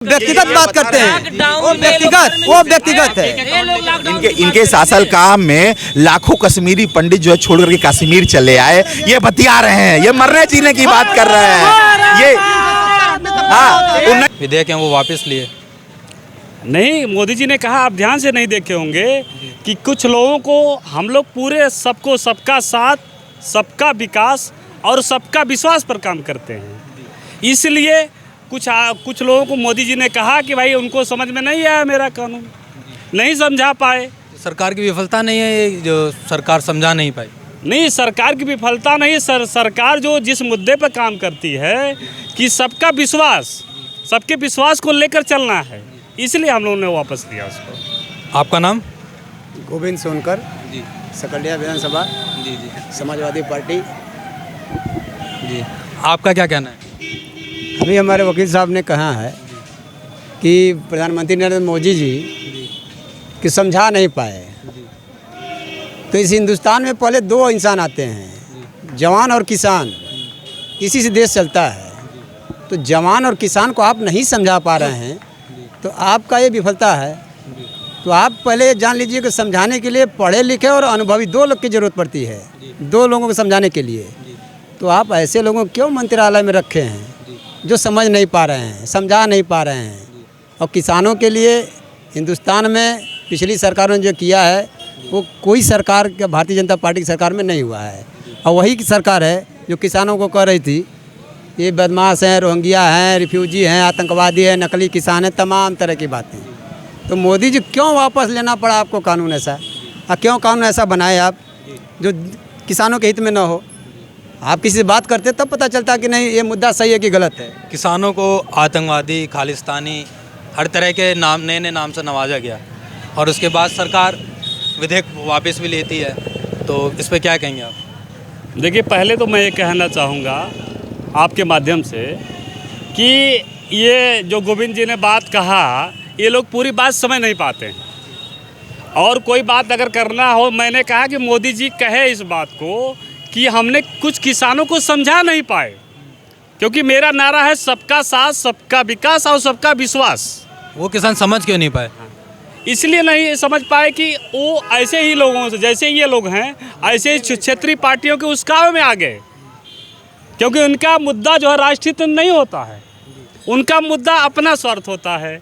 व्यक्तिगत बात करते हैं, वो व्यक्तिगत है। इनके शासन काल में लाखों कश्मीरी पंडित जो है छोड़ करके कश्मीर चले आए, ये बतिया रहे हैं, ये मरने जीने की बात कर रहे हैं। ये विधेयक है वो वापस लिए नहीं। मोदी जी ने कहा, आप ध्यान से नहीं देखे होंगे कि कुछ लोगों को हम लोग पूरे सबको सबका साथ, सबका विकास और सबका विश्वास पर काम करते हैं। इसलिए कुछ लोगों को मोदी जी ने कहा कि भाई उनको समझ में नहीं आया मेरा कानून, नहीं समझा पाए। सरकार की विफलता नहीं है ये, जो सरकार समझा नहीं पाई। नहीं, सरकार की विफलता नहीं, सरकार जो जिस मुद्दे पर काम करती है कि सबका विश्वास, सबके विश्वास को लेकर चलना है, इसलिए हम लोगों ने वापस लिया उसको। आपका नाम? गोविंद सोनकर जी सकलिया विधानसभा जी समाजवादी पार्टी। जी आपका क्या कहना है? अभी हमारे वकील साहब ने कहा है कि प्रधानमंत्री नरेंद्र मोदी जी कि समझा नहीं पाए। तो इस हिंदुस्तान में पहले दो इंसान आते हैं, जवान और किसान, इसी से देश चलता है। तो जवान और किसान को आप नहीं समझा पा रहे हैं, तो आपका ये विफलता है। तो आप पहले जान लीजिए कि समझाने के लिए पढ़े लिखे और अनुभवी दो लोग की ज़रूरत पड़ती है, दो लोगों को समझाने के लिए। तो आप ऐसे लोगों को क्यों मंत्रालय में रखे हैं जो समझ नहीं पा रहे हैं, समझा नहीं पा रहे हैं। और किसानों के लिए हिंदुस्तान में पिछली सरकारों ने जो किया है वो कोई सरकार, भारतीय जनता पार्टी की सरकार में नहीं हुआ है। और वही की सरकार है जो किसानों को कह रही थी ये बदमाश हैं, रोहिंग्या हैं, रिफ्यूजी हैं, आतंकवादी हैं, नकली किसान हैं, तमाम तरह की बातें। तो मोदी जी क्यों वापस लेना पड़ा आपको कानून ऐसा, और क्यों कानून ऐसा बनाए आप जो किसानों के हित में न हो? आप किसी से बात करते तब पता चलता कि नहीं ये मुद्दा सही है कि गलत है। किसानों को आतंकवादी, खालिस्तानी, हर तरह के नाम, नए नए नाम से नवाजा गया, और उसके बाद सरकार विधेयक वापस भी लेती है। तो इस पर क्या कहेंगे आप? देखिए, पहले तो मैं ये कहना चाहूँगा आपके माध्यम से कि ये जो गोविंद जी ने बात कहा, ये लोग पूरी बात समझ नहीं पाते हैं। और कोई बात अगर करना हो, मैंने कहा कि मोदी जी कहे इस बात को कि हमने कुछ किसानों को समझा नहीं पाए, क्योंकि मेरा नारा है सबका साथ, सबका विकास और सबका विश्वास। वो किसान समझ क्यों नहीं पाए? इसलिए नहीं समझ पाए कि वो ऐसे ही लोगों से, जैसे ये लोग हैं, ऐसे ही क्षेत्रीय पार्टियों के उस काम में आ गए, क्योंकि उनका मुद्दा जो है राष्ट्रीय नहीं होता है। उनका मुद्दा अपना स्वार्थ होता है,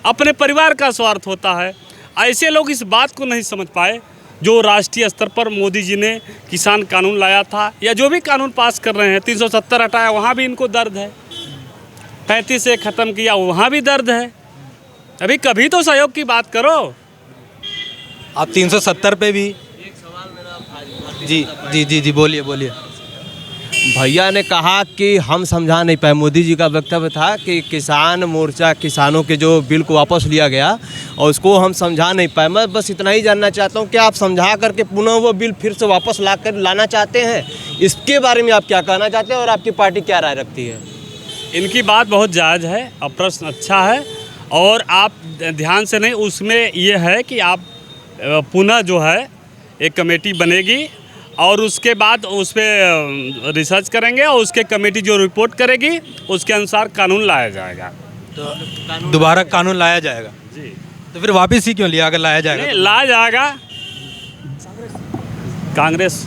अपने परिवार का स्वार्थ होता है। ऐसे लोग इस बात को नहीं समझ पाए जो राष्ट्रीय स्तर पर मोदी जी ने किसान कानून लाया था, या जो भी कानून पास कर रहे हैं। 370 हटाया, वहाँ भी इनको दर्द है। 35 से ख़त्म किया, वहाँ भी दर्द है। अभी कभी तो सहयोग की बात करो। आप 370 पे भी? जी जी जी जी बोलिए बोलिए। भैया ने कहा कि हम समझा नहीं पाए। मोदी जी का वक्तव्य था कि किसान मोर्चा, किसानों के जो बिल को वापस लिया गया और उसको हम समझा नहीं पाए। मैं बस इतना ही जानना चाहता हूँ कि आप समझा करके पुनः वो बिल फिर से वापस लाना चाहते हैं, इसके बारे में आप क्या कहना चाहते हैं और आपकी पार्टी क्या राय रखती है? इनकी बात बहुत जायज़ है और प्रश्न अच्छा है, और आप ध्यान से नहीं, उसमें ये है कि आप पुनः जो है एक कमेटी बनेगी और उसके बाद उस पर रिसर्च करेंगे, और उसके कमेटी जो रिपोर्ट करेगी उसके अनुसार कानून लाया जाएगा। तो दोबारा कानून लाया जाएगा जी? तो फिर वापस ही क्यों लिया अगर लाया जाएगा? नहीं, लाया जाएगा। कांग्रेस।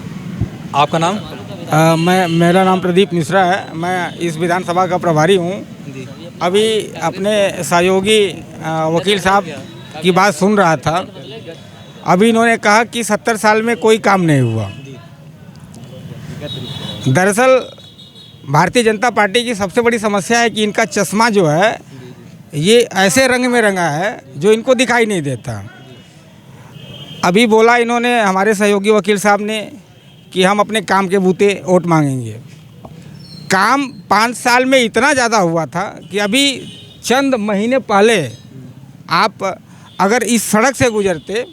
आपका नाम? मेरा नाम प्रदीप मिश्रा है। मैं इस विधानसभा का प्रभारी हूँ। अभी अपने सहयोगी वकील साहब की बात सुन रहा था। अभी इन्होंने कहा कि 70 साल में कोई काम नहीं हुआ। दरअसल भारतीय जनता पार्टी की सबसे बड़ी समस्या है कि इनका चश्मा जो है ये ऐसे रंग में रंगा है जो इनको दिखाई नहीं देता। अभी बोला इन्होंने, हमारे सहयोगी वकील साहब ने, कि हम अपने काम के बूते वोट मांगेंगे। काम 5 साल में इतना ज़्यादा हुआ था कि अभी चंद महीने पहले आप अगर इस सड़क से गुजरते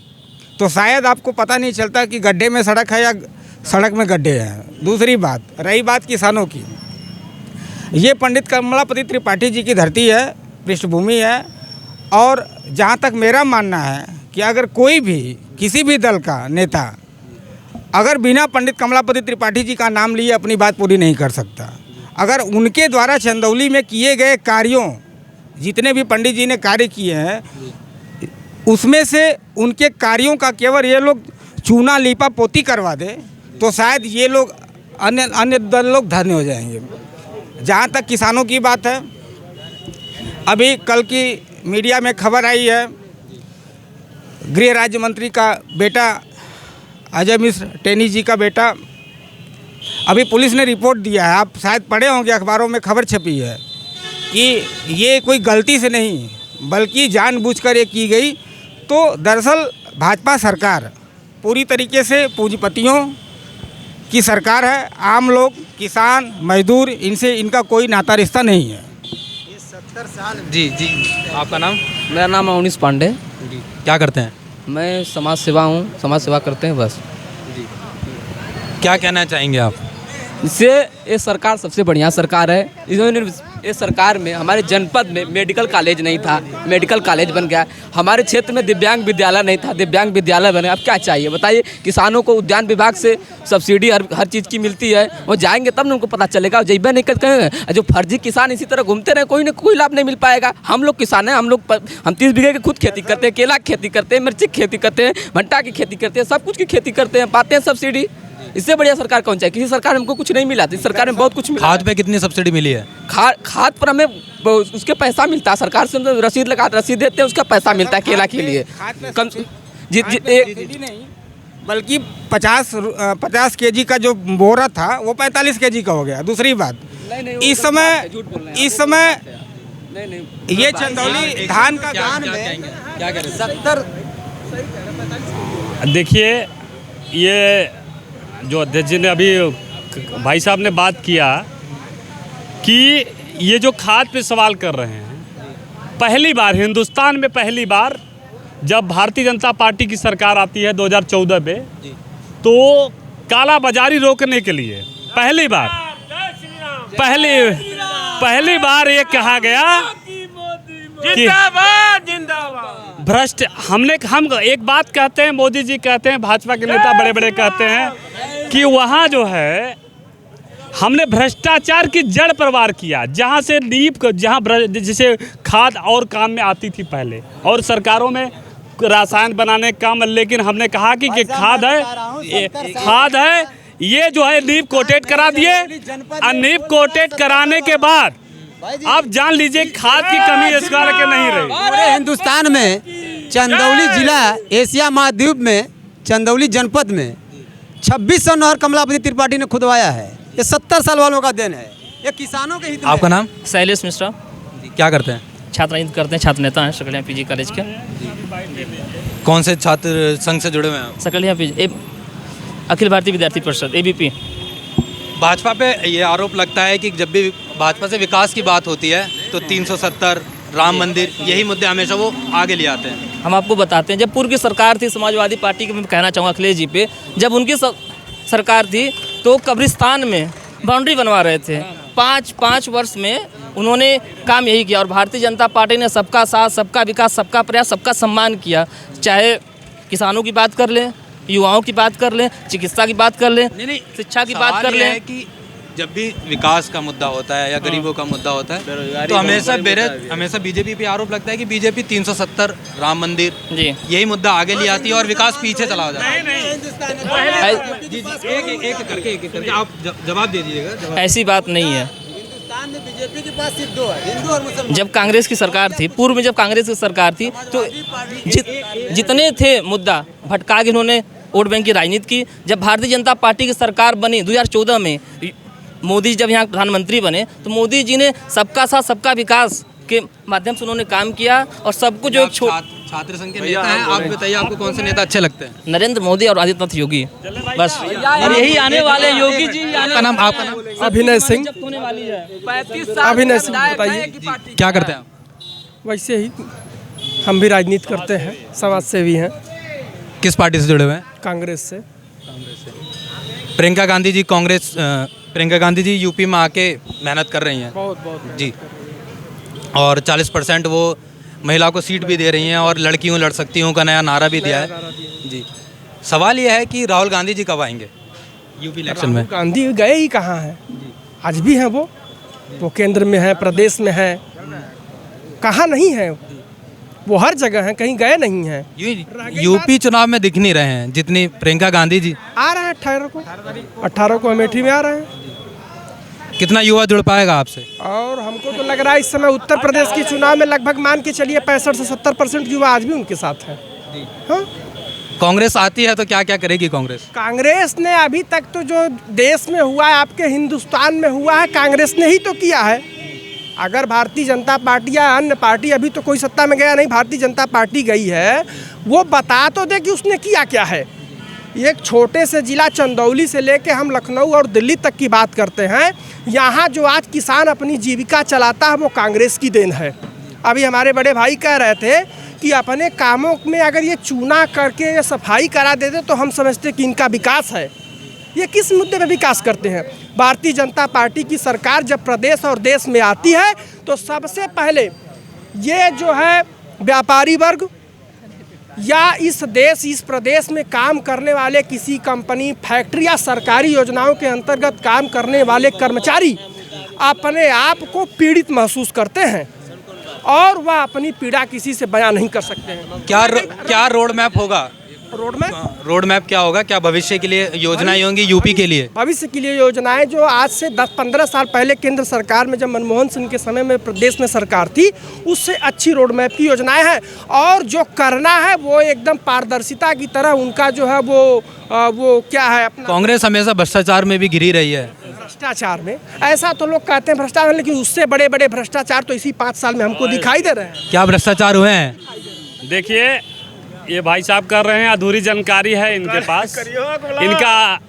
तो शायद आपको पता नहीं चलता कि गड्ढे में सड़क है या सड़क में गड्ढे हैं। दूसरी बात, रही बात किसानों की, ये पंडित कमलापति त्रिपाठी जी की धरती है, पृष्ठभूमि है। और जहाँ तक मेरा मानना है कि अगर कोई भी, किसी भी दल का नेता अगर बिना पंडित कमलापति त्रिपाठी जी का नाम लिए अपनी बात पूरी नहीं कर सकता। अगर उनके द्वारा चंदौली में किए गए कार्यों जितने भी पंडित जी ने कार्य किए हैं, उसमें से उनके कार्यों का केवल ये लोग चूना लीपा पोती करवा दे तो शायद ये लोग अन्य दल लोग धन्य हो जाएंगे। जहाँ तक किसानों की बात है, अभी कल की मीडिया में खबर आई है, गृह राज्य मंत्री का बेटा अजय मिश्र टेनी जी का बेटा, अभी पुलिस ने रिपोर्ट दिया है, आप शायद पढ़े होंगे, अखबारों में खबर छपी है कि ये कोई गलती से नहीं बल्कि जानबूझकर ये की गई। तो दरअसल भाजपा सरकार पूरी तरीके से पूंजीपतियों की सरकार है। आम लोग, किसान, मजदूर, इनसे इनका कोई नाता रिश्ता नहीं है। जी जी, आपका नाम? मेरा नाम है अवनीश पांडे। जी, क्या करते हैं? मैं समाज सेवा हूँ, समाज सेवा करते हैं बस। क्या कहना चाहेंगे आप? इससे ये सरकार सबसे बढ़िया सरकार है। इन्होंने इस सरकार में हमारे जनपद में मेडिकल कॉलेज नहीं था, मेडिकल कॉलेज बन गया। हमारे क्षेत्र में दिव्यांग विद्यालय नहीं था, दिव्यांग विद्यालय बने। अब क्या चाहिए बताइए? किसानों को उद्यान विभाग से सब्सिडी हर चीज़ की मिलती है, वो जाएंगे तब ना उनको पता चलेगा। जैबे नहीं करेंगे, जो फर्जी किसान इसी तरह घूमते रहे, कोई ना कोई लाभ नहीं मिल पाएगा। हम लोग किसान हैं, हम 30 बीघे की खुद खेती करते हैं, केला की खेती करते हैं, मिर्ची की खेती करते हैं, भंटा की खेती करते हैं, सब कुछ की खेती करते हैं, पाते हैं सब्सिडी। इससे बढ़िया सरकार कौन चाहिए? किसी सरकार में हमको कुछ नहीं मिला, इस सरकार में बहुत कुछ मिला। खाद पे कितनी सब्सिडी मिली है? खाद पर हमें उसके पैसा मिलता है, सरकार से रसीद देते हैं, उसका पैसा मिलता है केला के लिए। कम नहीं बल्कि 50 केजी का जो बोरा था वो 45 केजी का हो गया। दूसरी बात, इस समय ये चंदौली धान का गान में क्या करें? 70। देखिए, ये जो अध्यक्ष जी ने अभी भाई साहब ने बात किया कि ये जो खाद पे सवाल कर रहे हैं, पहली बार हिंदुस्तान में पहली बार जब भारतीय जनता पार्टी की सरकार आती है 2014 में, तो काला बाजारी रोकने के लिए पहली बार ये कहा गया कि भ्रष्ट हम एक बात कहते हैं, मोदी जी कहते हैं, भाजपा के नेता बड़े बड़े कहते हैं कि वहाँ जो है हमने भ्रष्टाचार की जड़ पर वार किया, जहाँ से जैसे खाद और काम में आती थी पहले, और सरकारों में रसायन बनाने का काम, लेकिन हमने कहा कि खाद है, ये जो है नींव कोटेड करा दिए। नींव कोटेड कराने के बाद अब जान लीजिए खाद की कमी इस बार के नहीं रही। पूरे हिंदुस्तान में चंदौली जिला, एशिया महाद्वीप में चंदौली जनपद में 2600 नहर कमलापति त्रिपाठी ने खुदवाया है। ये 70 साल वालों का देन है, ये किसानों के हित में। आपका नाम? शैलेश मिश्रा। क्या करते हैं? छात्र राजनीति करते हैं, छात्र नेता हैं सकलिया पीजी कॉलेज के। कौन से छात्र संघ से जुड़े हुए हैं? सकलिया पीजी, अखिल भारतीय विद्यार्थी परिषद, ABP। भाजपा पे ये आरोप लगता है कि जब भी भाजपा से विकास की बात होती है तो 370, राम मंदिर, यही मुद्दे हमेशा वो आगे ले आते हैं। हम आपको बताते हैं, जब पूर्व की सरकार थी समाजवादी पार्टी की, मैं कहना चाहूँगा अखिलेश जी पे, जब उनकी सरकार थी तो कब्रिस्तान में बाउंड्री बनवा रहे थे। 5 वर्ष में उन्होंने काम यही किया, और भारतीय जनता पार्टी ने सबका साथ, सबका विकास, सबका प्रयास, सबका सम्मान किया। चाहे किसानों की बात कर लें, युवाओं की बात कर लें, चिकित्सा की बात कर लें, शिक्षा की बात कर लें। कि जब भी विकास का मुद्दा होता है या गरीबों का मुद्दा होता है तो हमेशा बीजेपी पे आरोप लगता है कि बीजेपी 370, राम मंदिर, यही मुद्दा आगे ले आती है और विकास पीछे चला जाता है। एक करके आप जवाब दे दीजिएगा। ऐसी बात नहीं है। हिंदुस्तान में बीजेपी के पास सिर्फ 2 है, हिंदू और मुसलमान। जब कांग्रेस की सरकार थी, पूर्व में जब कांग्रेस की सरकार थी तो जितने थे मुद्दा भटका के इन्होंने वोट बैंक की राजनीति की। जब भारतीय जनता पार्टी की सरकार बनी 2014 में, मोदी जब यहाँ प्रधानमंत्री बने, तो मोदी जी ने सबका साथ सबका विकास के माध्यम से उन्होंने काम किया, और सबको जो छात्र संघ के नेता हैं, आप बताइए आपको कौन से नेता अच्छे लगते हैं? नरेंद्र मोदी और आदित्यनाथ योगी, बस। और यही आने वाले योगी जी। आपका नाम? अभिनय सिंह। अभिनय सिंह, बताइए क्या करते हैं आप? वैसे ही हम भी राजनीति करते हैं, समाज सेवी हैं। किस पार्टी से जुड़े हुए हैं? कांग्रेस से। प्रियंका गांधी जी यूपी में आके मेहनत कर रही हैं बहुत जी, और 40% वो महिला को सीट भी दे रही हैं, और लड़कियों लड़ सकती हूँ का नया नारा भी दिया है जी। सवाल ये है कि राहुल गांधी जी कब आएंगे यूपी इलेक्शन में? गांधी गए ही कहाँ हैं? आज भी हैं वो केंद्र में है, प्रदेश में है, कहाँ नहीं है? वो हर जगह हैं, कहीं गए नहीं हैं। यूपी चुनाव में दिख नहीं रहे हैं जितनी प्रियंका गांधी जी। आ रहे हैं 18 को अमेठी में आ रहे हैं। कितना युवा जुड़ पाएगा आपसे? और हमको तो लग रहा है इस समय उत्तर प्रदेश के चुनाव में लगभग मान के चलिए 65 से 70% युवा आज भी उनके साथ है। हाँ? कांग्रेस आती है तो क्या क्या करेगी कांग्रेस? कांग्रेस ने अभी तक तो जो देश में हुआ है, आपके हिंदुस्तान में हुआ है, कांग्रेस ने ही तो किया है। अगर भारतीय जनता पार्टी या अन्य पार्टी, अभी तो कोई सत्ता में गया नहीं, भारतीय जनता पार्टी गई है, वो बता तो दे कि उसने किया क्या है। एक छोटे से जिला चंदौली से लेके हम लखनऊ और दिल्ली तक की बात करते हैं, यहाँ जो आज किसान अपनी जीविका चलाता है वो कांग्रेस की देन है। अभी हमारे बड़े भाई कह रहे थे कि अपने कामों में अगर ये चूना करके ये सफाई करा देते तो हम समझते कि इनका विकास है। ये किस मुद्दे पे विकास करते हैं? भारतीय जनता पार्टी की सरकार जब प्रदेश और देश में आती है तो सबसे पहले ये जो है व्यापारी वर्ग या इस प्रदेश में काम करने वाले किसी कंपनी, फैक्ट्री या सरकारी योजनाओं के अंतर्गत काम करने वाले कर्मचारी अपने आप को पीड़ित महसूस करते हैं और वह अपनी पीड़ा किसी से बयान नहीं कर सकते हैं। क्या रोड मैप होगा? रोड मैप क्या होगा? क्या भविष्य के लिए योजनाएं होंगी यूपी के लिए? भविष्य के लिए योजनाएं जो आज से 10-15 साल पहले केंद्र सरकार में, जब मनमोहन सिंह के समय में प्रदेश में सरकार थी, उससे अच्छी रोड मैप की योजनाएं हैं। और जो करना है वो एकदम पारदर्शिता की तरह उनका जो है वो क्या है अपना। कांग्रेस हमेशा भ्रष्टाचार में भी घिरी रही है। भ्रष्टाचार में ऐसा तो लोग कहते हैं भ्रष्टाचार, लेकिन उससे बड़े बड़े भ्रष्टाचार तो इसी 5 साल में हमको दिखाई दे रहे हैं। क्या भ्रष्टाचार हुए हैं? देखिए, ये भाई साहब कर रहे हैं, अधूरी जानकारी है इनके पास। इनका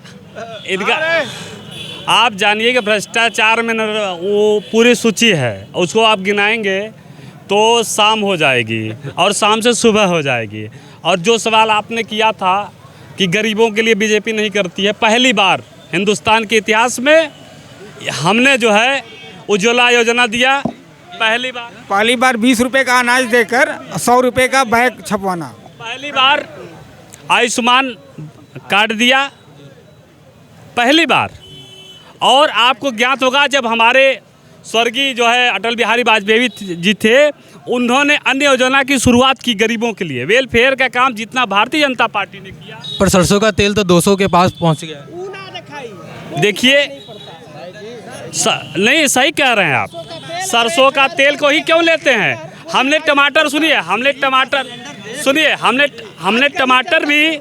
आप जानिए कि भ्रष्टाचार में वो पूरी सूची है, उसको आप गिनाएंगे तो शाम हो जाएगी और शाम से सुबह हो जाएगी। और जो सवाल आपने किया था कि गरीबों के लिए बीजेपी नहीं करती है, पहली बार हिंदुस्तान के इतिहास में हमने जो है उज्ज्वला योजना दिया। पहली बार 20 रुपये का अनाज देकर 100 रुपये का बैग छपवाना। पहली बार आयुष्मान कार्ड दिया, पहली बार। और आपको ज्ञात होगा जब हमारे स्वर्गीय जो है अटल बिहारी वाजपेयी जी थे, उन्होंने अन्य योजना की शुरुआत की गरीबों के लिए। वेलफेयर का काम जितना भारतीय जनता पार्टी ने किया। पर सरसों का तेल तो 200 के पास पहुंच गया। देखिए, नहीं सही कह रहे हैं आप, सरसों का तेल को ही क्यों लेते हैं? हमने टमाटर हमने टमाटर भी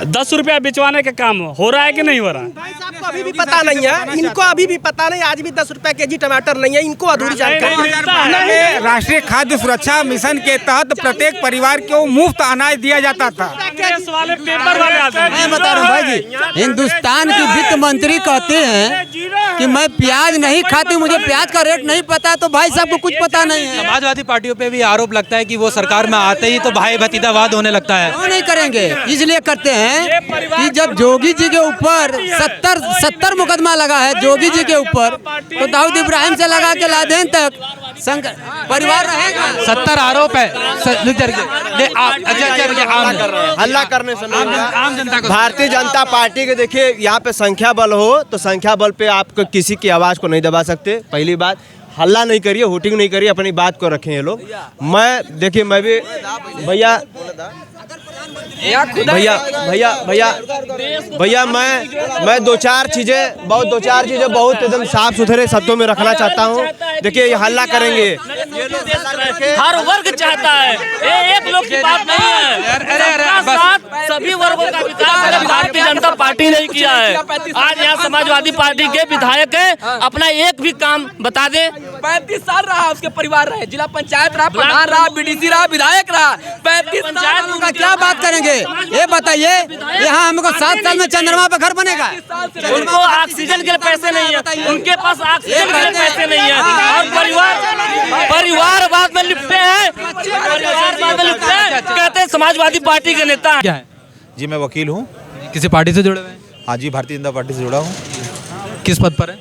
10 रुपया बिचवाने का काम हो रहा है कि नहीं हो रहा है? भाई साहब को अभी भी पता नहीं है, इनको अभी भी पता नहीं, आज भी 10 रुपया केजी टमाटर नहीं है, इनको अधूरी जानकारी। राष्ट्रीय खाद्य सुरक्षा मिशन के तहत प्रत्येक परिवार को मुफ्त अनाज दिया जाता था। मैं बता रहा हूँ भाई जी, हिंदुस्तान की वित्त मंत्री कहते हैं कि मैं प्याज नहीं खाती, मुझे प्याज का रेट नहीं पता, तो भाई साहब को कुछ पता नहीं है। समाजवादी पार्टियों पे भी आरोप लगता है कि वो सरकार में आते ही तो भाई भतीजावाद होने लगता है। क्यों नहीं करेंगे? इसलिए करते हैं कि जब जोगी जी के ऊपर 70 मुकदमा लगा है जोगी जी के ऊपर, तो दाऊद इब्राहिम से लगा के लादेन तक परिवार रहेगा। 70 आरोप है। हल्ला करने से आम जनता को। भारतीय जनता पार्टी के देखिए, यहाँ पे संख्या बल हो तो संख्या बल पे आप किसी की आवाज़ को नहीं दबा सकते। पहली बात, हल्ला नहीं करिए, हुटिंग नहीं करिए, अपनी बात को रखें ये लोग। मैं भी भैया मैं दो चार चीजें बहुत एकदम साफ सुथरे शब्दों में रखना चाहता हूँ। देखिए, ये हल्ला करेंगे, हर वर्ग चाहता है, एक लोग की बात नहीं है। सबका साथ सभी वर्गों का विकास भारतीय जनता पार्टी ने किया है। आज यहाँ समाजवादी पार्टी के विधायक है, अपना एक भी काम बता दें। 35 साल रहा, उसके परिवार रहे, जिला पंचायत रहा, प्रधान रहा, बीडीसी रहा, विधायक रहा, 35 साल का क्या बात करेंगे? ये बताइए, यहाँ हमको 7 साल में चंद्रमा पे घर बनेगा? उनको ऑक्सीजन के पैसे नहीं है, उनके पास ऑक्सीजन के पैसे नहीं है, और परिवारवाद में लिपटे हैं, कहते हैं समाजवादी पार्टी के नेता। क्या है जी? मैं वकील हूँ। किसी पार्टी से जुड़े हुए हैं? हाँ जी, भारतीय जनता पार्टी से जुड़ा हूँ। किस पद पर है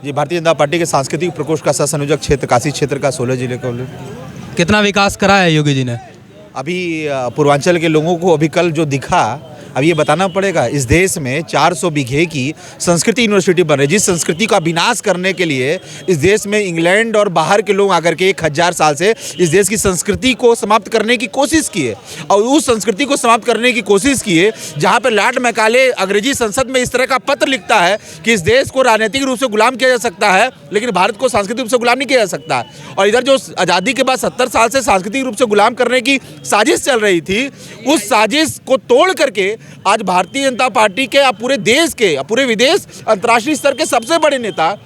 जी? भारतीय जनता पार्टी के सांस्कृतिक प्रकोष्ठ का सह संयोजक क्षेत्र काशी क्षेत्र का 16 जिले का। कितना विकास करा है योगी जी ने? अभी पूर्वांचल के लोगों को अभी कल जो दिखा अब ये बताना पड़ेगा, इस देश में 400 बीघे की संस्कृति यूनिवर्सिटी बन रही है, जिस संस्कृति का विनाश करने के लिए इस देश में इंग्लैंड और बाहर के लोग आकर के 1000 साल से इस देश की संस्कृति को समाप्त करने की कोशिश किए, और उस संस्कृति को समाप्त करने की कोशिश किए जहाँ पर लॉर्ड मैकाले अंग्रेजी संसद में इस तरह का पत्र लिखता है कि इस देश को राजनीतिक रूप से गुलाम किया जा सकता है, लेकिन भारत को सांस्कृतिक रूप से गुलाम नहीं किया जा सकता। और इधर जो आज़ादी के बाद 70 साल से सांस्कृतिक रूप से गुलाम करने की साजिश चल रही थी, उस साजिश को तोड़ करके आज भारतीय जनता पार्टी के पूरे देश के, पूरे विदेश, अंतर्राष्ट्रीय स्तर के सबसे बड़े नेता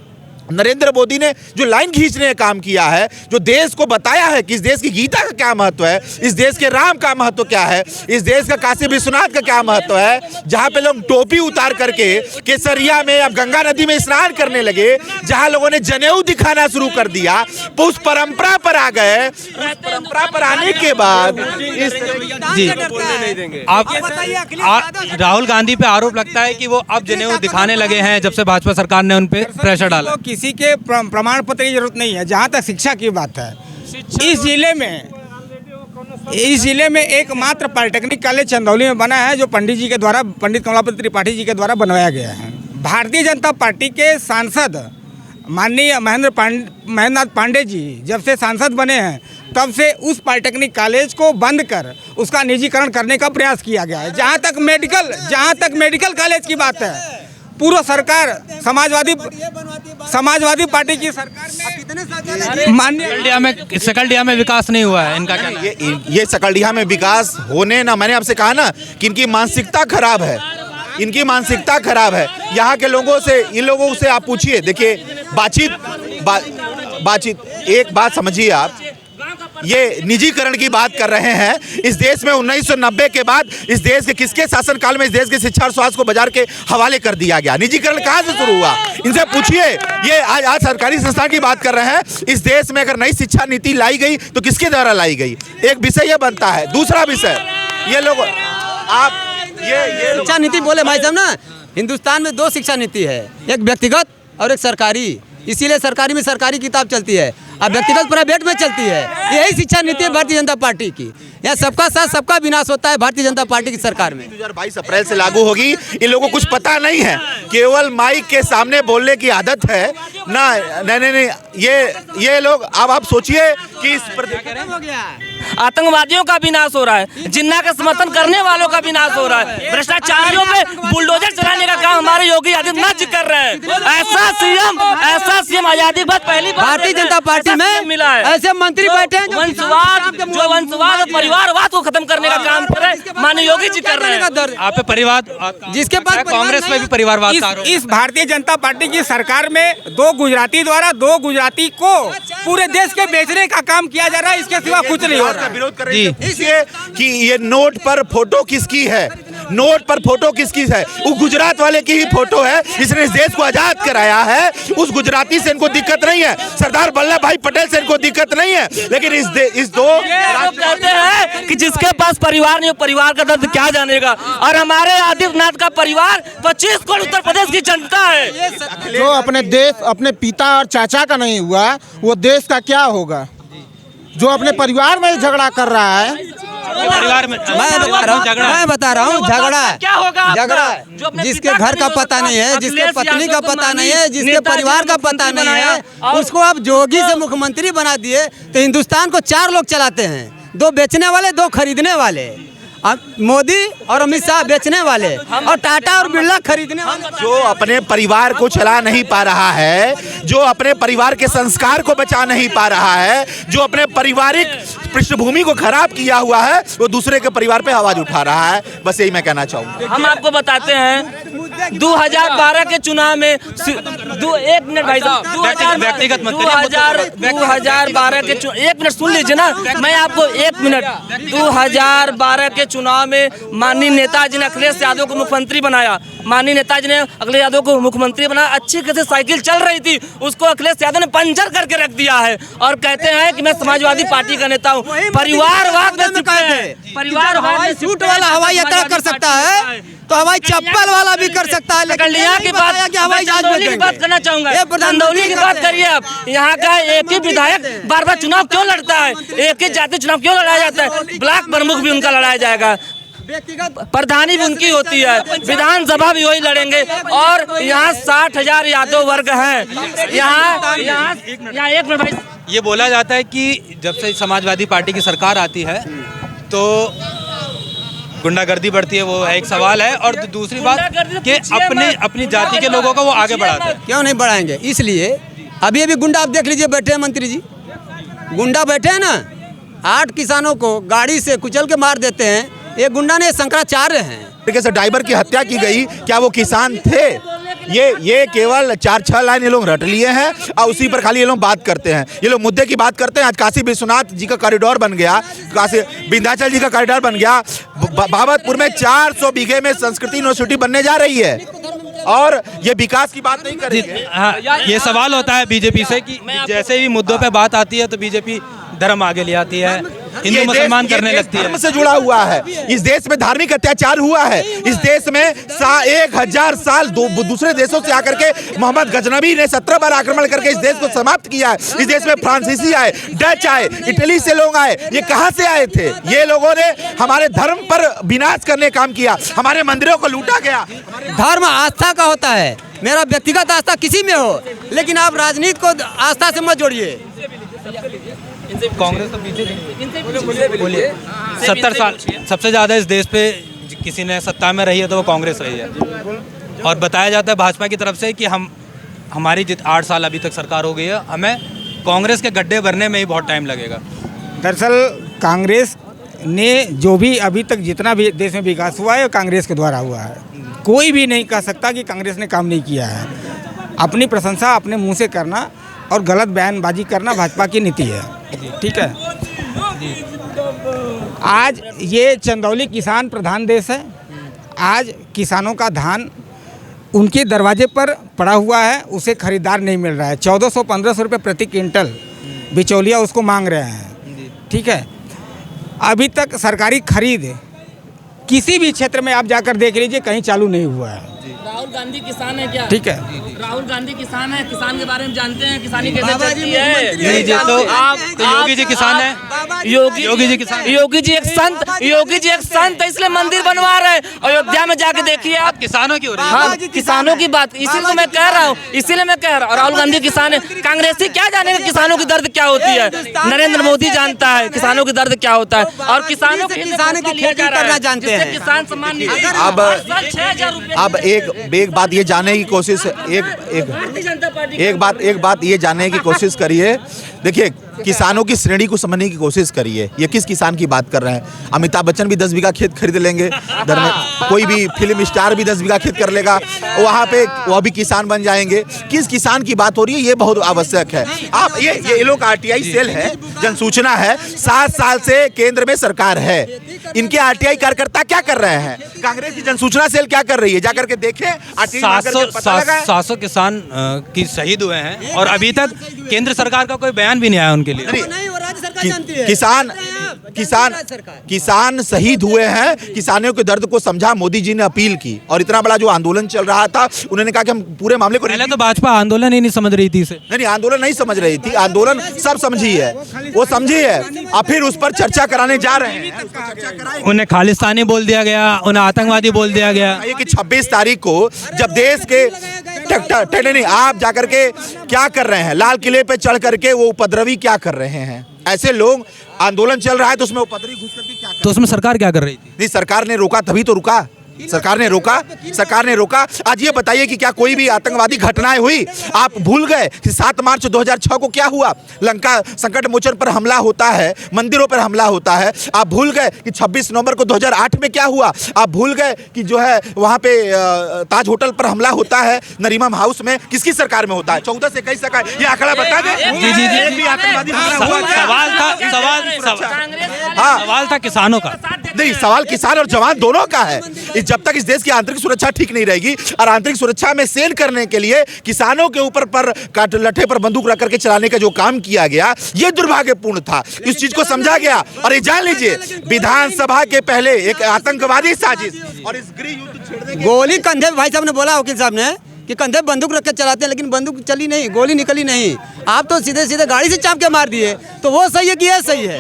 नरेंद्र मोदी ने जो लाइन खींचने का काम किया है, जो देश को बताया है कि इस देश की गीता का क्या महत्व है, इस देश के राम का महत्व क्या है, इस देश का काशी विश्वनाथ का क्या महत्व है, जहाँ पे लोग टोपी उतार करके केसरिया में अब गंगा नदी में स्नान करने लगे, जहाँ लोगों ने जनेऊ दिखाना शुरू कर दिया, उस परंपरा पर आ गए। उस परंपरा पर आने के बाद जी आप राहुल गांधी पे आरोप लगता है कि वो अब जनेऊ दिखाने लगे हैं जब से भाजपा सरकार ने उन पे प्रेशर डाला। किसी के प्रमाण पत्र की जरूरत नहीं है। जहाँ तक शिक्षा की बात है, इस जिले में एकमात्र पॉलिटेक्निक कॉलेज चंदौली में बना है, जो पंडित कमलापति त्रिपाठी जी के द्वारा बनवाया गया है। भारतीय जनता पार्टी के सांसद माननीय महेंद्रनाथ पांडे जी जब से सांसद बने हैं, तब से उस पॉलिटेक्निक कॉलेज को बंद कर उसका निजीकरण करने का प्रयास किया गया है। जहाँ तक मेडिकल कॉलेज की बात है, पूर्व सरकार समाजवादी पार्टी की सरकार में सकलडिया में विकास नहीं हुआ है, इनका कहना है। ये सकलडिया में विकास होने ना, मैंने आपसे कहा ना कि इनकी मानसिकता खराब है, इनकी मानसिकता खराब है। यहाँ के लोगों से, इन लोगों से आप पूछिए, देखिए बातचीत एक बात समझिए आप, ये निजीकरण की बात कर रहे हैं। इस देश में 1990 के बाद इस देश के किसके शासनकाल में इस देश के शिक्षा और स्वास्थ्य को बाजार के हवाले कर दिया गया? निजीकरण कहाँ से शुरू हुआ? इनसे पूछिए। ये आज सरकारी संस्थान की बात कर रहे हैं। इस देश में अगर नई शिक्षा नीति लाई गई तो किसके द्वारा लाई गई? एक विषय ये बनता है। दूसरा विषय, ये लोग आप ये शिक्षा नीति बोले भाई साहब ना, हिंदुस्तान में 2 शिक्षा नीति है, एक व्यक्तिगत और एक सरकारी। इसीलिए सरकारी में सरकारी किताब चलती है और व्यक्तिगत प्राइवेट में चलती है। यही शिक्षा नीति है भारतीय जनता पार्टी की। यहाँ सबका साथ सबका विनाश होता है भारतीय जनता पार्टी की सरकार में। 2022 अप्रैल से लागू होगी। इन लोगों को कुछ पता नहीं है, केवल माइक के सामने बोलने की आदत है ना। नहीं, ये लोग अब आप सोचिए कि इस आतंकवादियों का विनाश हो रहा है, जिन्ना का समर्थन करने वालों का विनाश हो रहा है, भ्रष्टाचारियों पे बुलडोजर चलाने का काम हमारे योगी आदित्यनाथ जी कर रहे हैं। ऐसा सीएम आजादी के बाद पहली बार भारतीय जनता पार्टी में मिला है। ऐसे मंत्री बैठे हैं वंशवाद और परिवारवाद को खत्म करने का काम कर रहे हैं माननीय योगी जी कर रहे हैं। आप पे परिवार, जिसके पास कांग्रेस में भी परिवारवाद का आरोप। इस भारतीय जनता पार्टी की सरकार में 2 गुजराती द्वारा 2 गुजराती को पूरे देश के बेचने का काम किया जा रहा है। इसके सिवा कुछ नहीं हो रहा। विरोध कर रही है इसलिए कि ये नोट पर फोटो किसकी है, नोट पर फोटो किसकी है? वो गुजरात वाले की ही फोटो है जिसने इस देश को आजाद कराया है। उस गुजराती से इनको दिक्कत नहीं है, सरदार वल्लभ भाई पटेल से इनको दिक्कत नहीं है। लेकिन इस दो लोग कहते हैं कि जिसके पास परिवार नहीं, परिवार का दर्द क्या जानेगा। और हमारे आदित्यनाथ का परिवार 25 करोड़ उत्तर प्रदेश की जनता है। जो अपने देश, अपने पिता और चाचा का नहीं हुआ, वो देश का क्या होगा? जो अपने परिवार में झगड़ा कर रहा है, परिवार में मैं बता रहा हूँ झगड़ा क्या होगा? झगड़ा जिसके घर का पता नहीं है, जिसके पत्नी का पता नहीं है, जिसके परिवार का पता नहीं है, उसको आप जोगी से मुख्यमंत्री बना दिए। तो हिंदुस्तान को 4 लोग चलाते हैं, 2 बेचने वाले, 2 खरीदने वाले। मोदी और अमित शाह बेचने वाले और टाटा और बिरला खरीदने वाले। जो अपने परिवार को चला नहीं पा रहा है, जो अपने परिवार के संस्कार को बचा नहीं पा रहा है, जो अपने पारिवारिक पृष्ठभूमि को खराब किया हुआ है, वो दूसरे के परिवार पे आवाज उठा रहा है। बस यही मैं कहना चाहूँगा। हम आपको बताते हैं 2012 के चुनाव में 1 मिनट भाई साहब, 2012 के 1 मिनट सुन लीजिए ना, मैं आपको 1 मिनट 2012 के चुनाव में माननीय नेताजी ने अखिलेश यादव को मुख्यमंत्री बनाया। माननीय नेताजी ने अखिलेश यादव को मुख्यमंत्री बनाया। अच्छी खासी साइकिल चल रही थी, उसको अखिलेश यादव ने पंचर करके रख दिया है और कहते हैं कि मैं समाजवादी पार्टी का नेता हूँ। परिवारवाद में चुके हैं। परिवारवाद सूट वाला हवाई यात्रा कर सकता है तो हवाई चप्पल वाला भी कर सकता है। लेकिन की बात करना चाहूंगा, चंदौली की बात करिए आप। यहाँ का एक ही विधायक बार-बार चुनाव क्यों लड़ता है? एक ही जाति चुनाव क्यों लड़ाया जाता है? ब्लॉक प्रमुख भी उनका लड़ाया जाएगा। प्रधानी भी उनकी होती है, विधानसभा भी वही लड़ेंगे। और यहाँ 60,000 यादव वर्ग हैं। यहाँ एक मिनट भाई, ये बोला जाता है कि जब से समाजवादी पार्टी की सरकार आती है तो गुंडागर्दी बढ़ती है, वो है एक सवाल है। और दूसरी बात कि अपनी जाति के लोगों को वो आगे बढ़ाते हैं। क्यों नहीं बढ़ाएंगे? इसलिए अभी गुंडा आप देख लीजिए, बैठे हैं मंत्री जी, गुंडा बैठे हैं ना, 8 किसानों को गाड़ी से कुचल के मार देते हैं। ये गुंडा ने शंकराचार्य हैं। तरीके से ड्राइवर की हत्या की गई, क्या वो किसान थे? ये केवल 4-6 लाइन ये लोग रट लिए हैं और उसी पर खाली ये लोग बात करते हैं। ये लोग मुद्दे की बात करते हैं। आज काशी विश्वनाथ जी का कॉरिडोर बन गया, काशी विंध्याचल जी का कॉरिडोर बन गया, बाबतपुर में 400 बीघे में संस्कृति यूनिवर्सिटी बनने जा रही है और ये विकास की बात नहीं करेंगे। हाँ, ये सवाल होता है बीजेपी से कि जैसे भी मुद्दों पे बात आती है तो बीजेपी धर्म आगे ले आती है, हिंदू मुसलमान करने लगती है। धर्म से जुड़ा हुआ है। इस देश में धार्मिक अत्याचार हुआ है। इस देश में 1000 साल दूसरे देशों से आकर के मोहम्मद गजनबी ने 17 बार आक्रमण करके इस देश को समाप्त किया है। इस देश में फ्रांसीसी आए, डच आए, इटली से लोग आए। ये कहां से आए थे? ये लोगों ने हमारे धर्म पर विनाश करने का काम किया, हमारे मंदिरों को लूटा गया। धर्म आस्था का होता है, मेरा व्यक्तिगत आस्था किसी में हो, लेकिन आप राजनीति को आस्था से मत जोड़िए। कांग्रेस तो पीछे बोलिए 70 साल सबसे ज़्यादा इस देश पे किसी ने सत्ता में रही है तो वो कांग्रेस रही है। और बताया जाता है भाजपा की तरफ से कि हमारी 8 साल अभी तक सरकार हो गई है, हमें कांग्रेस के गड्ढे भरने में ही बहुत टाइम लगेगा। दरअसल कांग्रेस ने जो भी अभी तक जितना भी देश में विकास हुआ है वो कांग्रेस के द्वारा हुआ है। कोई भी नहीं कह सकता कि कांग्रेस ने काम नहीं किया है। अपनी प्रशंसा अपने मुंह से करना और गलत बयानबाजी करना भाजपा की नीति है। ठीक है, आज ये चंदौली किसान प्रधान देश है। आज किसानों का धान उनके दरवाजे पर पड़ा हुआ है, उसे खरीदार नहीं मिल रहा है। 1400-1500 रुपये प्रति क्विंटल बिचौलिया उसको मांग रहे हैं। ठीक है, अभी तक सरकारी खरीद किसी भी क्षेत्र में आप जाकर देख लीजिए, कहीं चालू नहीं हुआ है। राहुल गांधी किसान है क्या? ठीक है, राहुल गांधी किसान है, किसान के बारे में जानते हैं, किसानी कैसे चलती है। योगी जी किसान है, योगी जी किसान, योगी जी एक संत है, इसलिए मंदिर बनवा रहे हैं। अयोध्या में जाके देखिए आप। किसानों की हो रही है। हाँ, किसानों की बात इसीलिए तो मैं कह रहा हूँ, इसीलिए मैं कह रहा हूँ। राहुल गांधी किसान है, कांग्रेसी क्या जानेगा किसानों की दर्द क्या होती है? नरेंद्र मोदी जानता है किसानों की दर्द क्या होता है। और किसानों की खेती करना जानते हैं। किसान सम्मान निधि अब एक बात ये जानने की कोशिश एक बात ये जानने की कोशिश करिए। देखिए, किसानों की श्रेणी को समझने की कोशिश करिए। ये किस किसान की बात कर रहे हैं? अमिताभ बच्चन भी 10 बीघा खेत खरीद लेंगे, कोई भी फिल्म स्टार भी 10 बीघा खेत कर लेगा, वहाँ पे वह भी किसान बन जाएंगे। किस किसान की बात हो रही है, ये बहुत आवश्यक है। आप ये लोग RTI सेल है, जनसूचना है, 7 साल से केंद्र में सरकार है। इनके RTI कार्यकर्ता क्या कर रहे हैं? कांग्रेस की जनसूचना सेल क्या कर रही है? जाकर के देखें। 700 किसान की शहीद हुए हैं और अभी तक केंद्र सरकार का कोई बयान भी नहीं आया उनके लिए। किसान शहीद हुए हैं। किसानों के दर्द को समझा मोदी जी ने अपील की और इतना बड़ा जो आंदोलन चल रहा था, उन्होंने कहा कि हम पूरे मामले को। पहले तो भाजपा आंदोलन ही नहीं समझ रही थी इसे। नहीं, आंदोलन नहीं समझ रही थी, आंदोलन सब समझी है, वो समझी है। और फिर उस पर चर्चा कराने जा रहे हैं। उन्हें खालिस्तानी बोल दिया गया, उन्हें आतंकवादी बोल दिया गया। कि 26 तारीख को जब देश के नहीं, आप जाकर के क्या कर रहे हैं? लाल किले पे चढ़ करके वो उपद्रवी क्या कर रहे हैं? ऐसे लोग, आंदोलन चल रहा है तो उसमें उपद्रवी घुस करके क्या कर? तो उसमें सरकार क्या कर रही थी? नहीं, सरकार ने रोका तभी तो रुका। सरकार ने रोका। आज ये बताइए कि क्या कोई भी आतंकवादी घटनाएं हुई? आप भूल गए कि 7 मार्च 2006 को क्या हुआ? लंका संकट मोचन पर हमला होता है, मंदिरों पर हमला होता है। आप भूल गए कि 26 नवंबर को 2008 में क्या हुआ? आप भूल गए कि जो है वहाँ पे ताज होटल पर हमला होता है, नरीमन हाउस में किसकी सरकार में होता है? 14 से 21 सरकार। ये आंकड़ा बता दें। जी। सवाल था किसानों का। नहीं, सवाल किसान और जवान दोनों का है। जब तक इस देश की आंतरिक सुरक्षा ठीक नहीं रहेगी और आंतरिक सुरक्षा में सेल करने के लिए किसानों के ऊपर पर लट्ठे पर बंदूक रख करके चलाने का जो काम किया गया, ये दुर्भाग्यपूर्ण था। इस चीज को समझा गया। और ये जान लीजिए, विधानसभा के पहले एक आतंकवादी साजिश और इस गृह युद्ध छेड़ने की गोली कंधे, भाई साहब ने बोला, वकील साहब ने, कि कंधे बंदूक रख के चलाते हैं, लेकिन बंदूक चली नहीं, गोली निकली नहीं। आप तो सीधे सीधे गाड़ी से चाप के मार दिए, तो वो सही है कि ये सही है?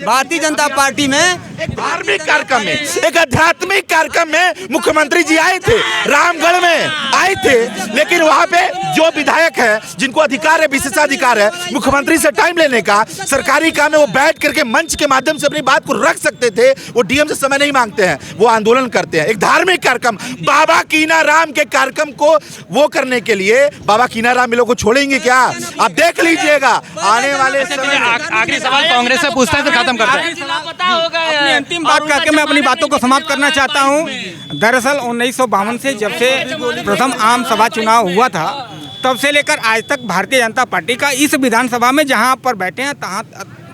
भारतीय जनता पार्टी में एक धार्मिक कार्यक्रम में, एक आध्यात्मिक कार्यक्रम में मुख्यमंत्री जी आए थे, रामगढ़ में आए थे, लेकिन वहां पे जो विधायक है, जिनको अधिकार है, विशेषाधिकार है मुख्यमंत्री से टाइम लेने का, सरकारी काम में वो बैठ करके मंच के माध्यम से अपनी बात को रख सकते थे, वो डीएम से समय नहीं मांगते हैं, वो आंदोलन करते हैं। एक धार्मिक कार्यक्रम, बाबा कीनाराम के कार्यक्रम को वो करने के लिए बाबा कीनाराम मिलों को छोड़ेंगे क्या? आप देख लीजिएगा आने वाले समय। आखिरी सवाल कांग्रेस से पूछते हैं, फिर खत्म करते हैं। अपनी अंतिम बात करके मैं अपनी बातों को समाप्त करना चाहता हूं। दरअसल 1952 से जब से प्रथम आम सभा चुनाव हुआ था, तब से लेकर आज तक भारतीय जनता पार्टी का इस विधानसभा में जहां पर बैठे हैं तहां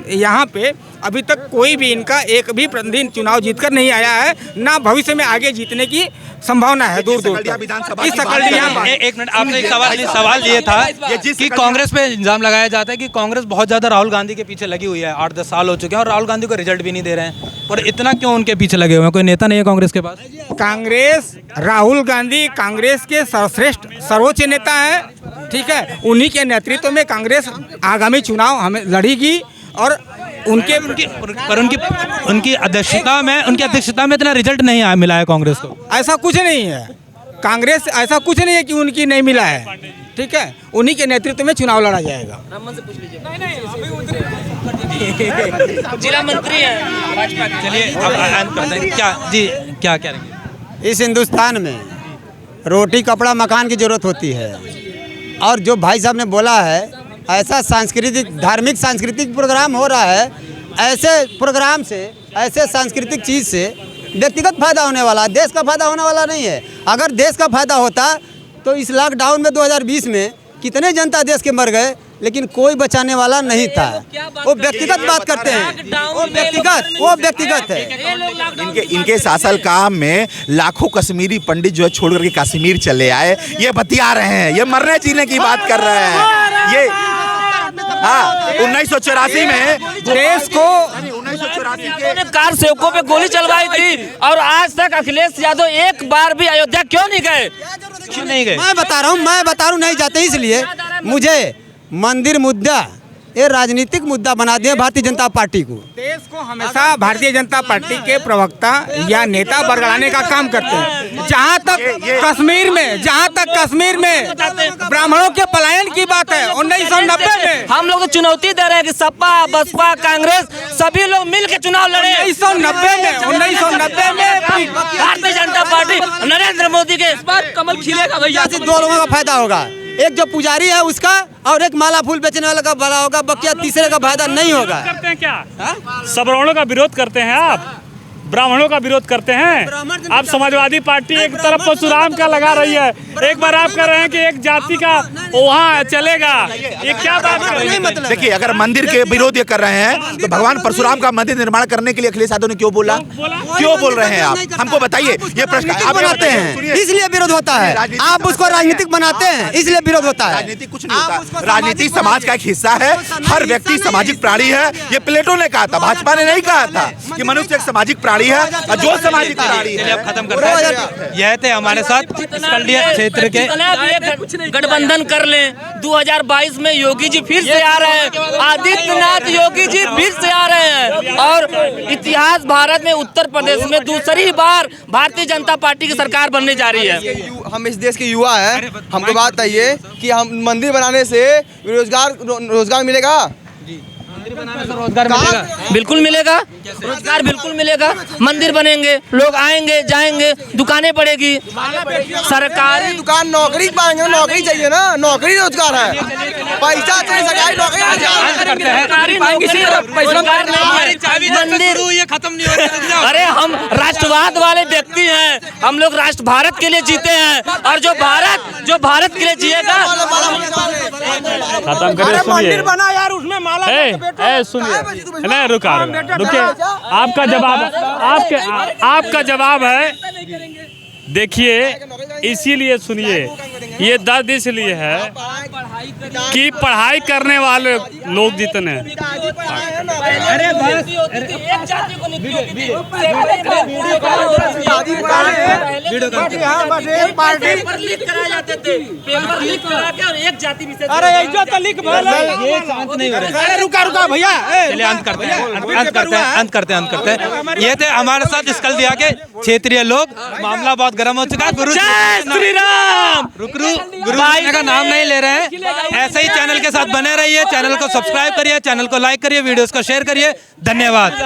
यहाँ पे अभी तक कोई भी इनका एक भी प्रतिनिधि चुनाव जीतकर नहीं आया है, ना भविष्य में आगे जीतने की संभावना है दूर दूर तक। इस सकलडिया एक मिनट, आपने एक सवाल ये था कि कांग्रेस पे इल्जाम लगाया जाता है कि कांग्रेस बहुत ज़्यादा राहुल गांधी के पीछे लगी हुई है, 8-10 साल हो चुके हैं और राहुल गांधी को रिजल्ट भी नहीं दे रहे हैं, और इतना क्यों उनके पीछे लगे हुए हैं? कोई नेता नहीं है कांग्रेस के पास? कांग्रेस, राहुल गांधी कांग्रेस के सर्वश्रेष्ठ सर्वोच्च नेता है, ठीक है। उन्हीं के नेतृत्व में कांग्रेस आगामी चुनाव हमें लड़ेगी और उनकी अध्यक्षता में इतना रिजल्ट नहीं मिला है कांग्रेस को। ऐसा कुछ नहीं है, कांग्रेस ऐसा कुछ नहीं है कि उनकी नहीं मिला है, ठीक है। उन्हीं के नेतृत्व में चुनाव लड़ा जाएगा। जिला मंत्री है भाजपा के। चलिए क्या करेंगे? इस हिंदुस्तान में रोटी कपड़ा मकान की ज़रूरत होती है, और जो भाई साहब ने बोला है ऐसा धार्मिक सांस्कृतिक प्रोग्राम हो रहा है, ऐसे प्रोग्राम से, ऐसे सांस्कृतिक चीज़ से व्यक्तिगत फायदा होने वाला है, देश का फायदा होने वाला नहीं है। अगर देश का फायदा होता तो इस लॉकडाउन में 2020 में कितने जनता देश के मर गए, लेकिन कोई बचाने वाला नहीं था। वो व्यक्तिगत बात करते हैं, वो व्यक्तिगत है। इनके शासन काम में लाखों कश्मीरी पंडित जो है छोड़ करके कश्मीर चले आए, ये बतिया रहे हैं, ये मरने जीने की बात कर रहे हैं। ये 1984 में देश को 1984 के कार सेवकों पे गोली चलवाई थी, और आज तक अखिलेश यादव एक बार भी अयोध्या क्यों नहीं गए? मैं बता रहा हूँ नहीं जाते, इसलिए मुझे मंदिर मुद्दा ये राजनीतिक मुद्दा बना दिया भारतीय जनता पार्टी को। देश को हमेशा भारतीय जनता पार्टी के प्रवक्ता या नेता बरगलाने का काम करते हैं। जहां तक कश्मीर में ब्राह्मणों के पलायन की बात है, 1990 में हम लोग चुनौती दे रहे हैं कि सपा, बसपा, कांग्रेस सभी लोग मिल के चुनाव लड़े। 1990 में भारतीय जनता पार्टी नरेंद्र मोदी के इस बार कमल खिलेगा भैया। दो लोगों का फायदा होगा, एक जो पुजारी है उसका, और एक माला फूल बेचने वाला का भला होगा, बकिया तीसरे का फायदा नहीं होगा। करते हैं क्या? सवर्णों का विरोध करते हैं आप, ब्राह्मणों का विरोध करते हैं आप। समाजवादी पार्टी एक तरफ परशुराम का लगा रही है, एक बार आप कर रहे हैं कि एक जाति का वहाँ चलेगा, ये क्या बात कर रहे हैं? देखिए, अगर मंदिर के विरोध ये कर रहे हैं तो भगवान परशुराम का मंदिर निर्माण करने के लिए अखिलेश यादव ने क्यों बोला? क्यों बोल रहे हैं आप? हमको बताइए। ये प्रश्न आप बनाते हैं इसलिए विरोध होता है, आप उसको राजनीतिक बनाते हैं इसलिए विरोध होता है। राजनीति कुछ नहीं होता, राजनीति समाज का एक हिस्सा है, हर व्यक्ति सामाजिक प्राणी है। ये प्लेटो ने कहा था, भाजपा ने नहीं कहा था कि मनुष्य एक सामाजिक प्राणी है, और जो सामाजिक प्राणी है। अब खत्म करते हैं। यह थे हमारे साथ स्कल्डिया क्षेत्र के। गठबंधन कर लें, 2022 में योगी जी फिर से आ रहे हैं, आदित्यनाथ योगी जी फिर से आ रहे हैं, और इतिहास भारत में उत्तर प्रदेश में दूसरी बार भारतीय जनता पार्टी की सरकार बनने जा रही है। हम इस देश के युवा हैं, हमको बात बताइए कि हम मंदिर बनाने से रोजगार मिलेगा? रोजगार मिलेगा? बिल्कुल मिलेगा, रोजगार बिल्कुल मिलेगा। मंदिर बनेंगे, लोग आएंगे जाएंगे, दुकानें पड़ेगी, सरकारी दुकान, नौकरी पाएंगे, नौकरी चाहिए ना, नौकरी रोजगार है, पैसा चाहिए, सरकारी नौकरी। मंदिर ये खत्म नहीं हो। अरे हम राष्ट्रवाद वाले व्यक्ति हैं, हम लोग राष्ट्र भारत के लिए जीते हैं, और जो भारत के लिए जिएगा। खत्म करिए, सुनिए बना यार, उसमें माला सुनिए, नहीं रुकिए, आपका जवाब है। देखिए, इसीलिए सुनिए, ये दर्द इसलिए है कि पढ़ाई करने वाले लोग जितने कराए जाते थे, पेपर लीक करा के और एक जाति विशेष। अरे जो तो लिख बोल ये अंत नहीं हो रहा है। रुका भैया, चलिए अंत करते हैं। ये थे हमारे साथ स्कल दिया के क्षेत्रीय लोग। मामला बहुत गर्म हो चुका है। गुरु श्री राम। गुरु का नाम नहीं ले रहे हैं। ऐसे ही चैनल के साथ बने रहिए, चैनल को सब्सक्राइब करिए, चैनल को लाइक करिए, वीडियोस को शेयर करिए। धन्यवाद।